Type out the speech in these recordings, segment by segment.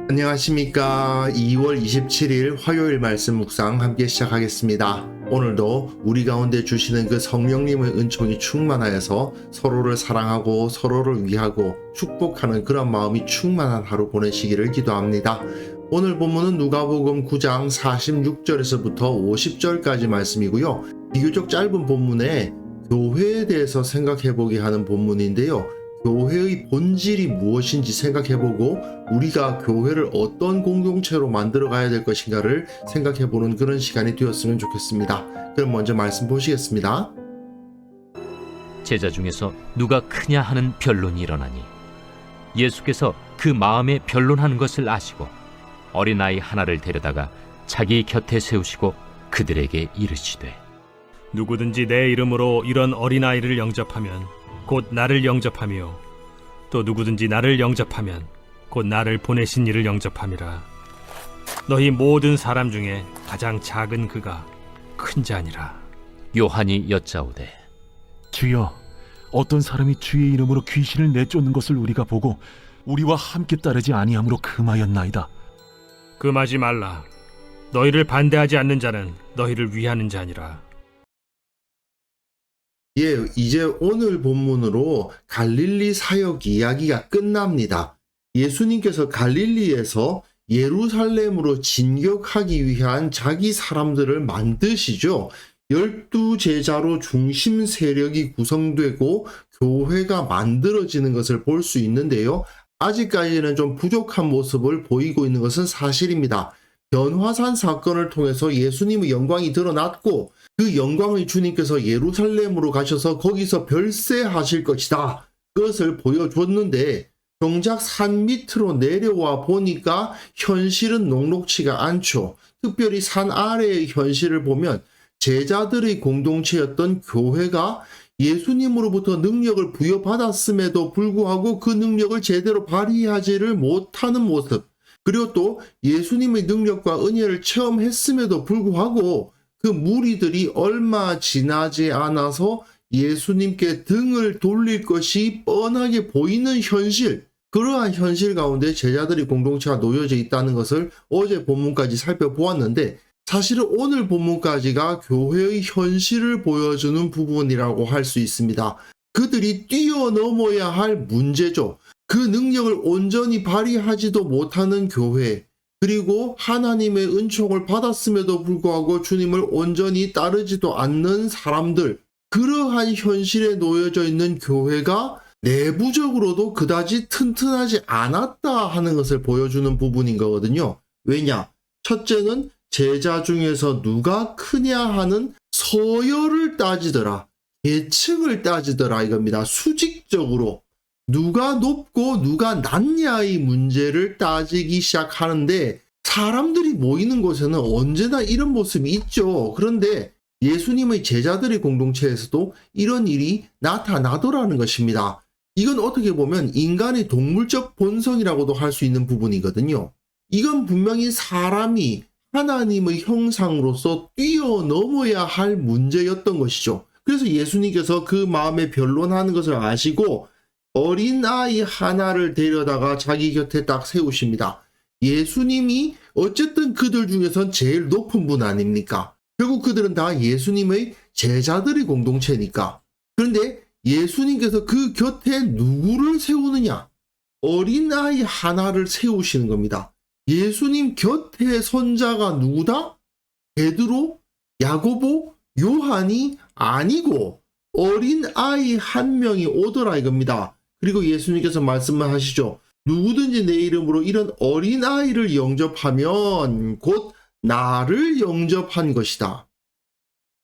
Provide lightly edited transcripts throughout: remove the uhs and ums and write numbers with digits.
안녕하십니까. 2월 27일 화요일 말씀 묵상 함께 시작하겠습니다. 오늘도 우리 가운데 주시는 그 성령님의 은총이 충만하여서 서로를 사랑하고 서로를 위하고 축복하는 그런 마음이 충만한 하루 보내시기를 기도합니다. 오늘 본문은 누가복음 9장 46절에서부터 50절까지 말씀이고요. 비교적 짧은 본문에 교회에 대해서 생각해보게 하는 본문인데요. 교회의 본질이 무엇인지 생각해보고 우리가 교회를 어떤 공동체로 만들어 가야 될 것인가를 생각해보는 그런 시간이 되었으면 좋겠습니다. 그럼 먼저 말씀 보시겠습니다. 제자 중에서 누가 크냐 하는 변론이 일어나니 예수께서 그 마음에 변론하는 것을 아시고 어린아이 하나를 데려다가 자기 곁에 세우시고 그들에게 이르시되 누구든지 내 이름으로 이런 어린아이를 영접하면 곧 나를 영접하며 또 누구든지 나를 영접하면 곧 나를 보내신 이를 영접함이라. 너희 모든 사람 중에 가장 작은 그가 큰 자니라. 요한이 여짜오되 주여, 어떤 사람이 주의 이름으로 귀신을 내쫓는 것을 우리가 보고 우리와 함께 따르지 아니함으로 금하였나이다. 금하지 말라. 너희를 반대하지 않는 자는 너희를 위하는 자니라. 이제 오늘 본문으로 갈릴리 사역 이야기가 끝납니다. 예수님께서 갈릴리에서 예루살렘으로 진격하기 위한 자기 사람들을 만드시죠. 12제자로 중심 세력이 구성되고 교회가 만들어지는 것을 볼 수 있는데요. 아직까지는 좀 부족한 모습을 보이고 있는 것은 사실입니다. 변화산 사건을 통해서 예수님의 영광이 드러났고 그 영광의 주님께서 예루살렘으로 가셔서 거기서 별세하실 것이다. 그것을 보여줬는데 정작 산 밑으로 내려와 보니까 현실은 녹록치가 않죠. 특별히 산 아래의 현실을 보면 제자들의 공동체였던 교회가 예수님으로부터 능력을 부여받았음에도 불구하고 그 능력을 제대로 발휘하지를 못하는 모습, 그리고 또 예수님의 능력과 은혜를 체험했음에도 불구하고 그 무리들이 얼마 지나지 않아서 예수님께 등을 돌릴 것이 뻔하게 보이는 현실, 그러한 현실 가운데 제자들의 공동체가 놓여져 있다는 것을 어제 본문까지 살펴보았는데 사실은 오늘 본문까지가 교회의 현실을 보여주는 부분이라고 할 수 있습니다. 그들이 뛰어넘어야 할 문제죠. 그 능력을 온전히 발휘하지도 못하는 교회, 그리고 하나님의 은총을 받았음에도 불구하고 주님을 온전히 따르지도 않는 사람들, 그러한 현실에 놓여져 있는 교회가 내부적으로도 그다지 튼튼하지 않았다 하는 것을 보여주는 부분인 거거든요. 왜냐? 첫째는 제자 중에서 누가 크냐 하는 서열을 따지더라, 계층을 따지더라 이겁니다. 수직적으로 누가 높고 누가 낮냐의 문제를 따지기 시작하는데 사람들이 모이는 곳에는 언제나 이런 모습이 있죠. 그런데 예수님의 제자들의 공동체에서도 이런 일이 나타나더라는 것입니다. 이건 어떻게 보면 인간의 동물적 본성이라고도 할 수 있는 부분이거든요. 이건 분명히 사람이 하나님의 형상으로서 뛰어넘어야 할 문제였던 것이죠. 그래서 예수님께서 그 마음에 변론하는 것을 아시고 어린아이 하나를 데려다가 자기 곁에 딱 세우십니다. 예수님이 어쨌든 그들 중에선 제일 높은 분 아닙니까? 결국 그들은 다 예수님의 제자들의 공동체니까. 그런데 예수님께서 그 곁에 누구를 세우느냐? 어린아이 하나를 세우시는 겁니다. 예수님 곁에 선자가 누구다? 베드로, 야고보, 요한이 아니고 어린아이 한 명이 오더라 이겁니다. 그리고 예수님께서 말씀을 하시죠. 누구든지 내 이름으로 이런 어린아이를 영접하면 곧 나를 영접한 것이다.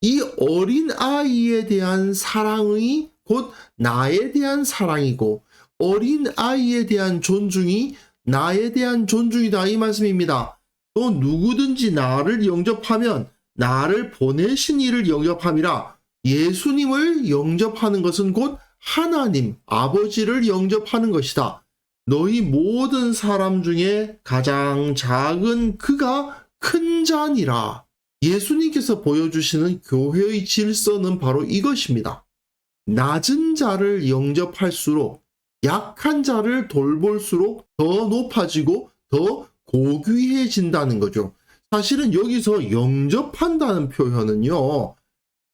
이 어린아이에 대한 사랑이 곧 나에 대한 사랑이고 어린아이에 대한 존중이 나에 대한 존중이다 이 말씀입니다. 또 누구든지 나를 영접하면 나를 보내신 이를 영접함이라. 예수님을 영접하는 것은 곧 하나님 아버지를 영접하는 것이다. 너희 모든 사람 중에 가장 작은 그가 큰 자니라. 예수님께서 보여주시는 교회의 질서는 바로 이것입니다. 낮은 자를 영접할수록 약한 자를 돌볼수록 더 높아지고 더 고귀해진다는 거죠. 사실은 여기서 영접한다는 표현은요,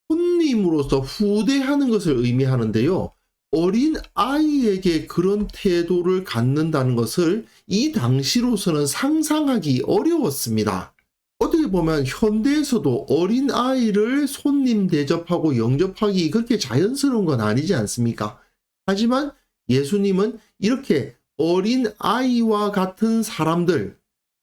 손님으로서 후대하는 것을 의미하는데요. 어린 아이에게 그런 태도를 갖는다는 것을 이 당시로서는 상상하기 어려웠습니다. 어떻게 보면 현대에서도 어린 아이를 손님 대접하고 영접하기 그렇게 자연스러운 건 아니지 않습니까? 하지만 예수님은 이렇게 어린 아이와 같은 사람들,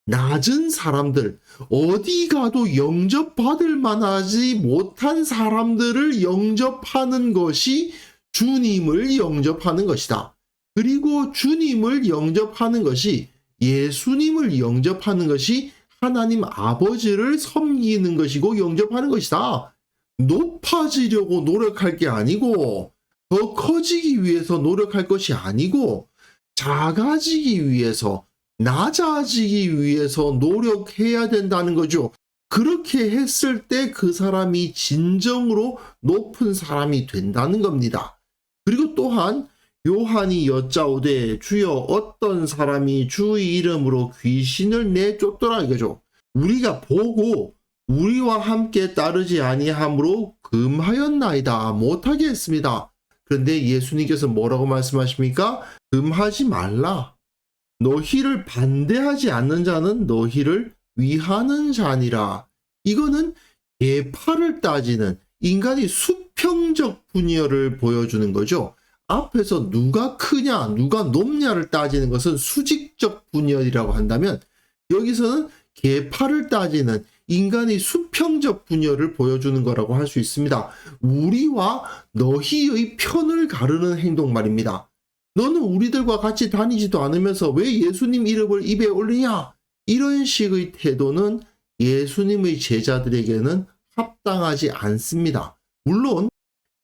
낮은 사람들, 어디 가도 영접받을 만하지 못한 사람들을 영접하는 것이 주님을 영접하는 것이다. 그리고 주님을 영접하는 것이, 예수님을 영접하는 것이 하나님 아버지를 섬기는 것이고 영접하는 것이다. 높아지려고 노력할 게 아니고, 더 커지기 위해서 노력할 것이 아니고, 작아지기 위해서, 낮아지기 위해서 노력해야 된다는 거죠. 그렇게 했을 때 그 사람이 진정으로 높은 사람이 된다는 겁니다. 그리고 또한 요한이 여짜오되 주여 어떤 사람이 주의 이름으로 귀신을 내쫓더라 이거죠. 우리가 보고 우리와 함께 따르지 아니함으로 금하였나이다, 못하게 했습니다. 그런데 예수님께서 뭐라고 말씀하십니까? 금하지 말라. 너희를 반대하지 않는 자는 너희를 위하는 자니라. 이거는 계파를 따지는, 인간이 수평적 분열을 보여주는 거죠. 앞에서 누가 크냐 누가 높냐를 따지는 것은 수직적 분열이라고 한다면, 여기서는 계파를 따지는, 인간이 수평적 분열을 보여주는 거라고 할 수 있습니다. 우리와 너희의 편을 가르는 행동 말입니다. 너는 우리들과 같이 다니지도 않으면서 왜 예수님 이름을 입에 올리냐? 이런 식의 태도는 예수님의 제자들에게는 합당하지 않습니다. 물론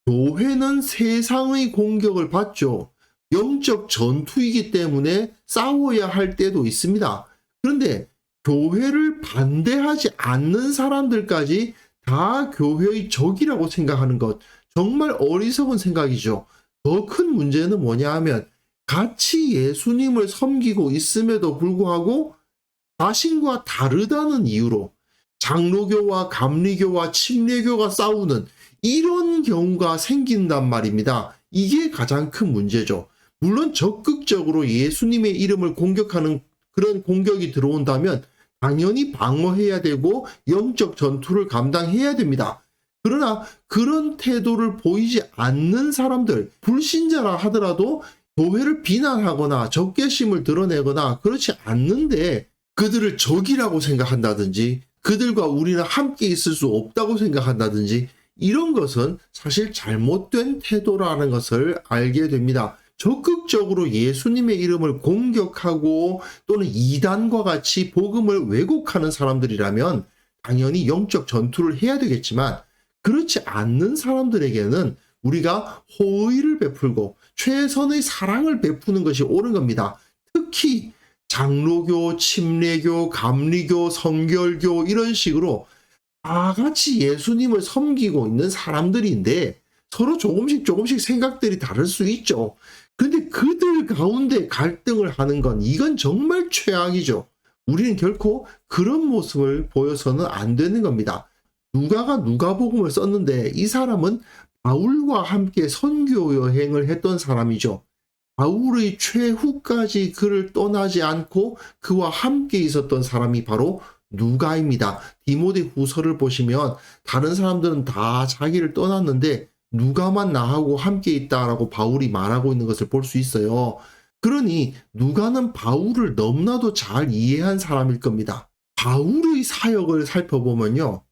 교회는 세상의 공격을 받죠. 영적 전투이기 때문에 싸워야 할 때도 있습니다. 그런데 교회를 반대하지 않는 사람들까지 다 교회의 적이라고 생각하는 것, 정말 어리석은 생각이죠. 더 큰 문제는 뭐냐 하면, 같이 예수님을 섬기고 있음에도 불구하고 자신과 다르다는 이유로 장로교와 감리교와 침례교가 싸우는 이런 경우가 생긴단 말입니다. 이게 가장 큰 문제죠. 물론 적극적으로 예수님의 이름을 공격하는 그런 공격이 들어온다면 당연히 방어해야 되고 영적 전투를 감당해야 됩니다. 그러나 그런 태도를 보이지 않는 사람들, 불신자라 하더라도 교회를 비난하거나 적개심을 드러내거나 그렇지 않는데 그들을 적이라고 생각한다든지 그들과 우리는 함께 있을 수 없다고 생각한다든지, 이런 것은 사실 잘못된 태도라는 것을 알게 됩니다. 적극적으로 예수님의 이름을 공격하고 또는 이단과 같이 복음을 왜곡하는 사람들이라면 당연히 영적 전투를 해야 되겠지만, 그렇지 않는 사람들에게는 우리가 호의를 베풀고 최선의 사랑을 베푸는 것이 옳은 겁니다. 특히 장로교, 침례교, 감리교, 성결교 이런 식으로 다 같이 예수님을 섬기고 있는 사람들인데 서로 조금씩 생각들이 다를 수 있죠. 그런데 그들 가운데 갈등을 하는 건, 이건 정말 최악이죠. 우리는 결코 그런 모습을 보여서는 안 되는 겁니다. 누가가 누가복음을 썼는데 이 사람은 바울과 함께 선교 여행을 했던 사람이죠. 바울의 최후까지 그를 떠나지 않고 그와 함께 있었던 사람이 바로 누가입니다. 디모데 후서를 보시면 다른 사람들은 다 자기를 떠났는데 누가만 나하고 함께 있다라고 바울이 말하고 있는 것을 볼 수 있어요. 그러니 누가는 바울을 너무나도 잘 이해한 사람일 겁니다. 바울의 사역을 살펴보면요,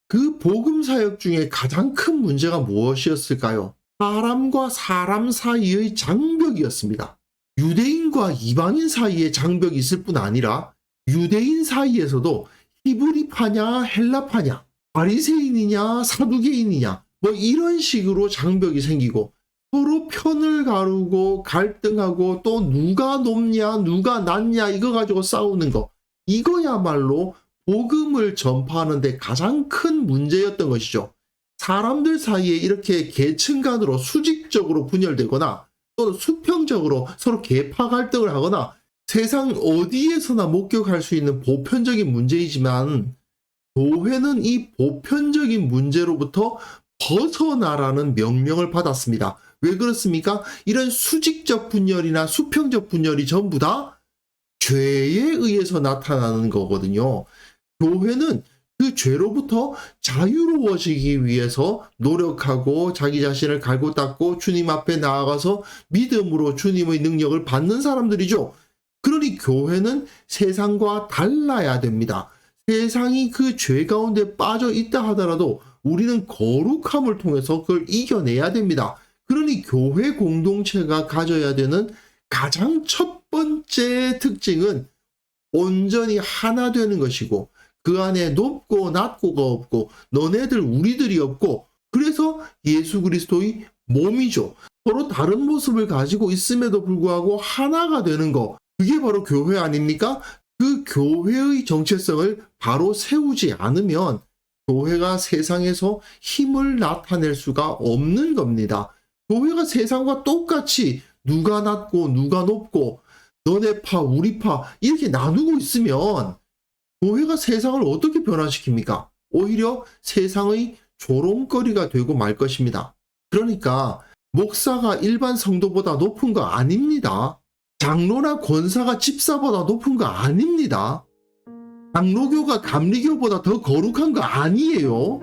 그 복음 사역 중에 가장 큰 문제가 무엇이었을까요? 사람과 사람 사이의 장벽이었습니다. 유대인과 이방인 사이에 장벽이 있을 뿐 아니라 유대인 사이에서도 히브리파냐 헬라파냐, 바리새인이냐 사두개인이냐, 뭐 이런 식으로 장벽이 생기고 서로 편을 가르고 갈등하고 또 누가 높냐 누가 낮냐 이거 가지고 싸우는 거, 이거야말로 복음을 전파하는데 가장 큰 문제였던 것이죠. 사람들 사이에 이렇게 계층 간으로 수직적으로 분열되거나 또는 수평적으로 서로 계파 갈등을 하거나 세상 어디에서나 목격할 수 있는 보편적인 문제이지만 교회는 이 보편적인 문제로부터 벗어나라는 명령을 받았습니다. 왜 그렇습니까? 이런 수직적 분열이나 수평적 분열이 전부 다 죄에 의해서 나타나는 거거든요. 교회는 그 죄로부터 자유로워지기 위해서 노력하고 자기 자신을 갈고 닦고 주님 앞에 나아가서 믿음으로 주님의 능력을 받는 사람들이죠. 그러니 교회는 세상과 달라야 됩니다. 세상이 그 죄 가운데 빠져 있다 하더라도 우리는 거룩함을 통해서 그걸 이겨내야 됩니다. 그러니 교회 공동체가 가져야 되는 가장 첫 번째 특징은 온전히 하나 되는 것이고, 그 안에 높고 낮고가 없고 너네들 우리들이 없고, 그래서 예수 그리스도의 몸이죠. 서로 다른 모습을 가지고 있음에도 불구하고 하나가 되는 거, 그게 바로 교회 아닙니까? 그 교회의 정체성을 바로 세우지 않으면 교회가 세상에서 힘을 나타낼 수가 없는 겁니다. 교회가 세상과 똑같이 누가 낮고 누가 높고 너네 파 우리 파 이렇게 나누고 있으면 교회가 세상을 어떻게 변화시킵니까? 오히려 세상의 조롱거리가 되고 말 것입니다. 그러니까 목사가 일반 성도보다 높은 거 아닙니다. 장로나 권사가 집사보다 높은 거 아닙니다. 장로교가 감리교보다 더 거룩한 거 아니에요.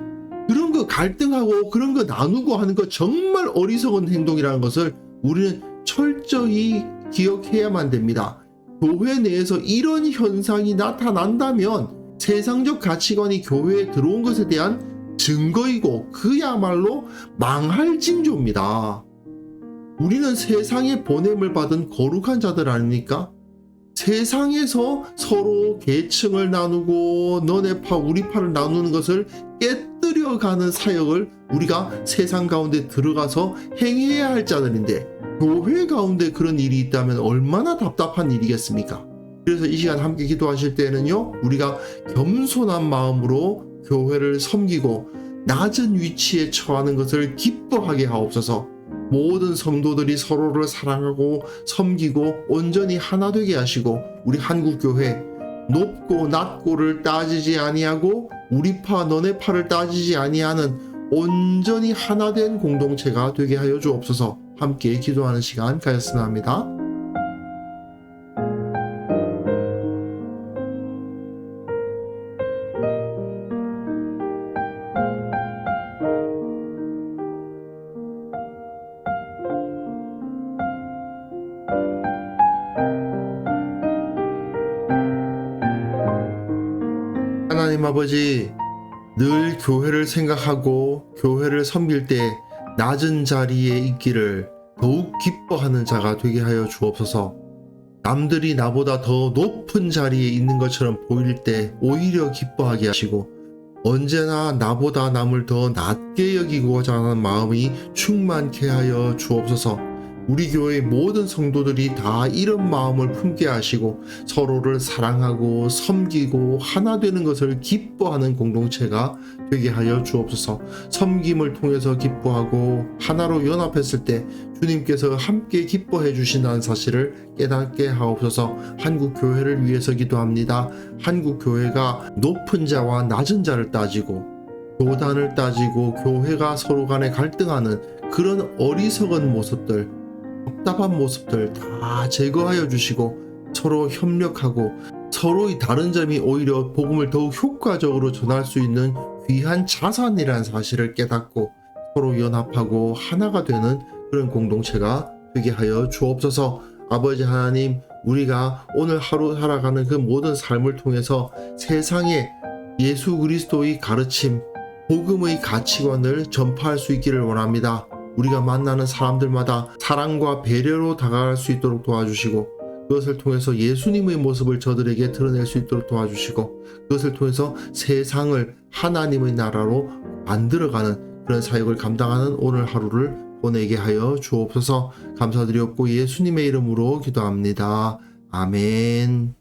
그런 거 갈등하고 그런 거 나누고 하는 거 정말 어리석은 행동이라는 것을 우리는 철저히 기억해야만 됩니다. 교회 내에서 이런 현상이 나타난다면 세상적 가치관이 교회에 들어온 것에 대한 증거이고 그야말로 망할 징조입니다. 우리는 세상에 보냄을 받은 거룩한 자들 아닙니까? 세상에서 서로 계층을 나누고 너네 파 우리 파를 나누는 것을 깨뜨려가는 사역을 우리가 세상 가운데 들어가서 행해야 할 자들인데, 교회 가운데 그런 일이 있다면 얼마나 답답한 일이겠습니까? 그래서 이 시간 함께 기도하실 때는요, 우리가 겸손한 마음으로 교회를 섬기고 낮은 위치에 처하는 것을 기뻐하게 하옵소서. 모든 성도들이 서로를 사랑하고 섬기고 온전히 하나 되게 하시고, 우리 한국교회 높고 낮고를 따지지 아니하고 우리 파 너네 파를 따지지 아니하는 온전히 하나 된 공동체가 되게 하여 주옵소서. 함께 기도하는 시간 가졌으면 합니다. 하나님 아버지, 늘 교회를 생각하고 교회를 섬길 때 낮은 자리에 있기를 더욱 기뻐하는 자가 되게 하여 주옵소서. 남들이 나보다 더 높은 자리에 있는 것처럼 보일 때 오히려 기뻐하게 하시고, 언제나 나보다 남을 더 낮게 여기고자 하는 마음이 충만케 하여 주옵소서. 우리 교회의 모든 성도들이 다 이런 마음을 품게 하시고 서로를 사랑하고 섬기고 하나 되는 것을 기뻐하는 공동체가 되게 하여 주옵소서. 섬김을 통해서 기뻐하고 하나로 연합했을 때 주님께서 함께 기뻐해 주신다는 사실을 깨닫게 하옵소서. 한국 교회를 위해서 기도합니다. 한국 교회가 높은 자와 낮은 자를 따지고 교단을 따지고 교회가 서로 간에 갈등하는 그런 어리석은 모습들, 답답한 모습들 다 제거하여 주시고 서로 협력하고 서로의 다른 점이 오히려 복음을 더욱 효과적으로 전할 수 있는 귀한 자산이라는 사실을 깨닫고 서로 연합하고 하나가 되는 그런 공동체가 되게 하여 주옵소서. 아버지 하나님, 우리가 오늘 하루 살아가는 그 모든 삶을 통해서 세상에 예수 그리스도의 가르침, 복음의 가치관을 전파할 수 있기를 원합니다. 우리가 만나는 사람들마다 사랑과 배려로 다가갈 수 있도록 도와주시고, 그것을 통해서 예수님의 모습을 저들에게 드러낼 수 있도록 도와주시고, 그것을 통해서 세상을 하나님의 나라로 만들어가는 그런 사역을 감당하는 오늘 하루를 보내게 하여 주옵소서. 감사드렸고 예수님의 이름으로 기도합니다. 아멘.